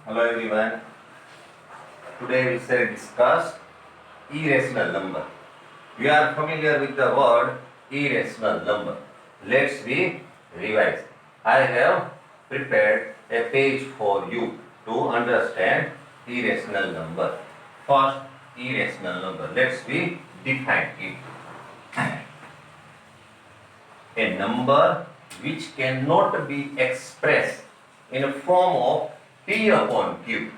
Hello everyone. Today we shall discuss irrational number. We are familiar with the word irrational number. Let's we revise. I have prepared a page for you to understand irrational number. First, irrational number. Let's we define it. A number which cannot be expressed in a form of P upon Q,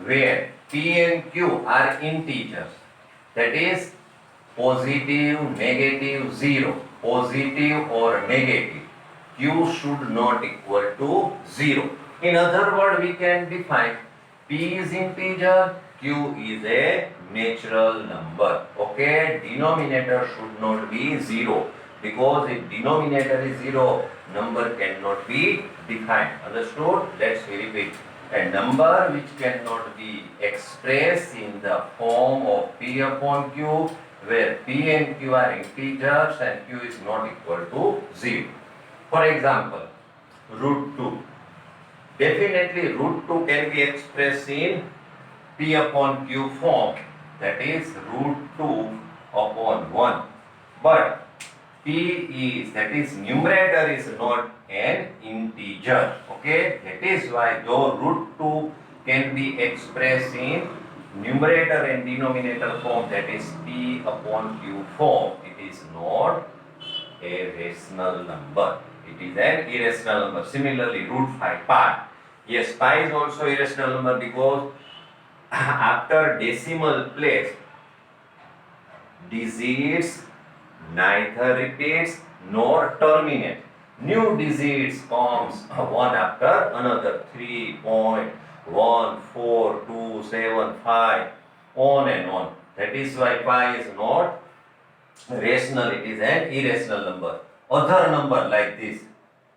where P and Q are integers, that is positive, negative, 0, positive or negative, Q should not equal to 0. In other words, we can define P is integer, Q is a natural number. Okay, denominator should not be 0, because if denominator is 0, number cannot be defined. Understood? Let's repeat. A number which cannot be expressed in the form of P upon Q, where P and Q are integers and Q is not equal to 0. For example, root 2. Definitely root 2 can be expressed in P upon Q form, that is root 2 upon 1. But P is, that is numerator is not an integer. Okay, that is why though root 2 can be expressed in numerator and denominator form, that is P upon Q form, it is not a rational number. It is an irrational number. Similarly, root 5 pi. Yes, pi is also irrational number because after decimal place, digits neither repeats nor terminate. New digits comes one after another, 3.14275, on and on. That is why pi is not rational, it is an irrational number. Other number like this,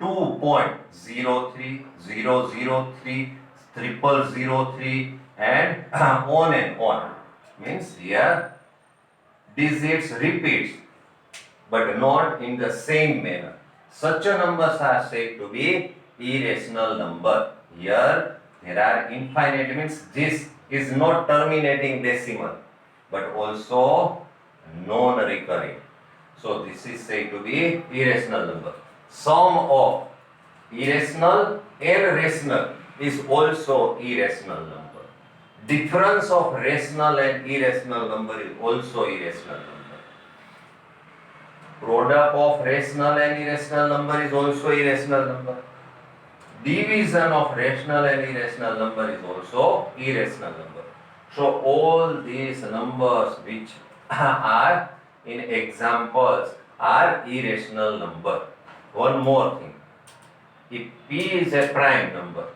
2.03003, 0003, and on, means here digits repeats but not in the same manner. Such a numbers are said to be irrational number. Here there are infinite, means this is not terminating decimal but also non-recurring. So this is said to be irrational number. Sum of irrational and rational is also irrational number. Difference of rational and irrational number is also irrational number. Product of rational and irrational number is also irrational number. Division of rational and irrational number is also irrational number. So all these numbers which are in examples are irrational number. One more thing. If P is a prime number,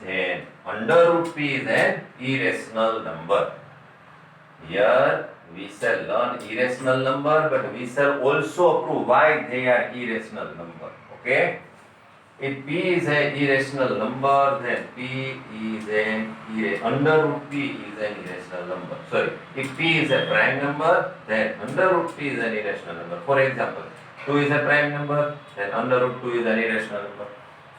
then under root P is an irrational number. Here we shall learn irrational number, but we shall also prove why they are irrational number. Okay? If P is an irrational number, then P is an under root P is an irrational number. Sorry, if P is a prime number, then under root P is an irrational number. For example, 2 is a prime number, then under root 2 is an irrational number.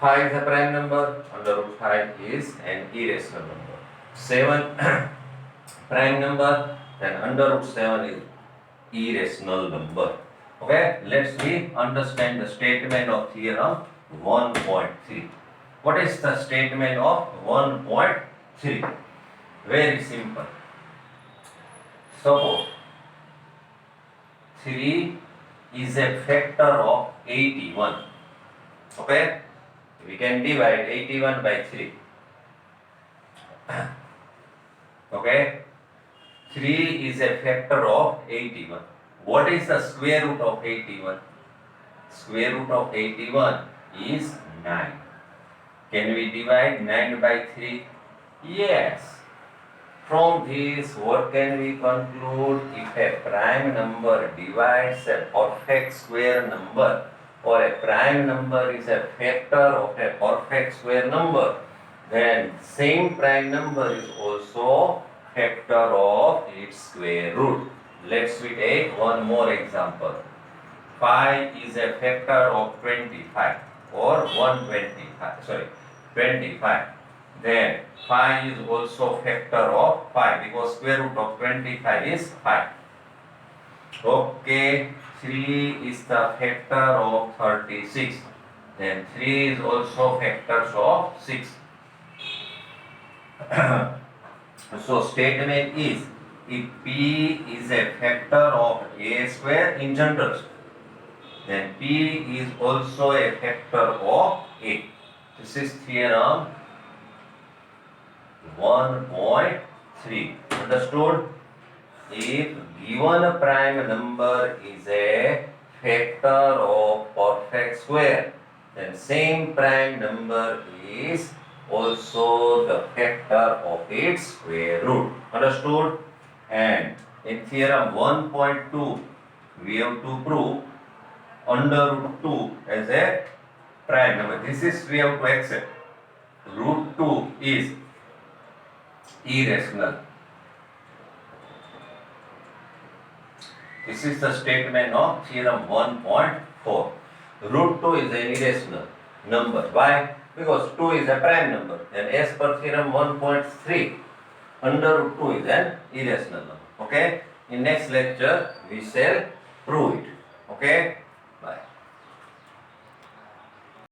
5 is a prime number, under root 5 is an irrational number. 7 prime number, then under root 7 is irrational number. Okay, let's see, understand the statement of theorem 1.3. What is the statement of 1.3? Very simple. Suppose 3 is a factor of 81. Okay, we can divide 81 by 3. Okay, 3 is a factor of 81. What is the square root of 81? Square root of 81 is 9. Can we divide 9 by 3? Yes. From this, what can we conclude? If a prime number divides a perfect square number, or a prime number is a factor of a perfect square number, then same prime number is also factor of its square root. Let's we take one more example. 5 is a factor of 25 or 125. Sorry, 25. Then 5 is also factor of 5 because square root of 25 is 5. Okay, 3 is the factor of 36. Then 3 is also factors of 6. So statement is, if P is a factor of A square in general, then P is also a factor of A. This is theorem 1.3. Understood? If given prime number is a factor of perfect square, then same prime number is also the factor of its square root. Understood? And in theorem 1.2, we have to prove under root 2 as a prime number. This is we have to accept. Root 2 is irrational. This is the statement of theorem 1.4. Root 2 is an irrational number. Why? Because 2 is a prime number. Then as per theorem 1.3, under root 2 is an irrational number. Okay? In next lecture, we shall prove it. Okay?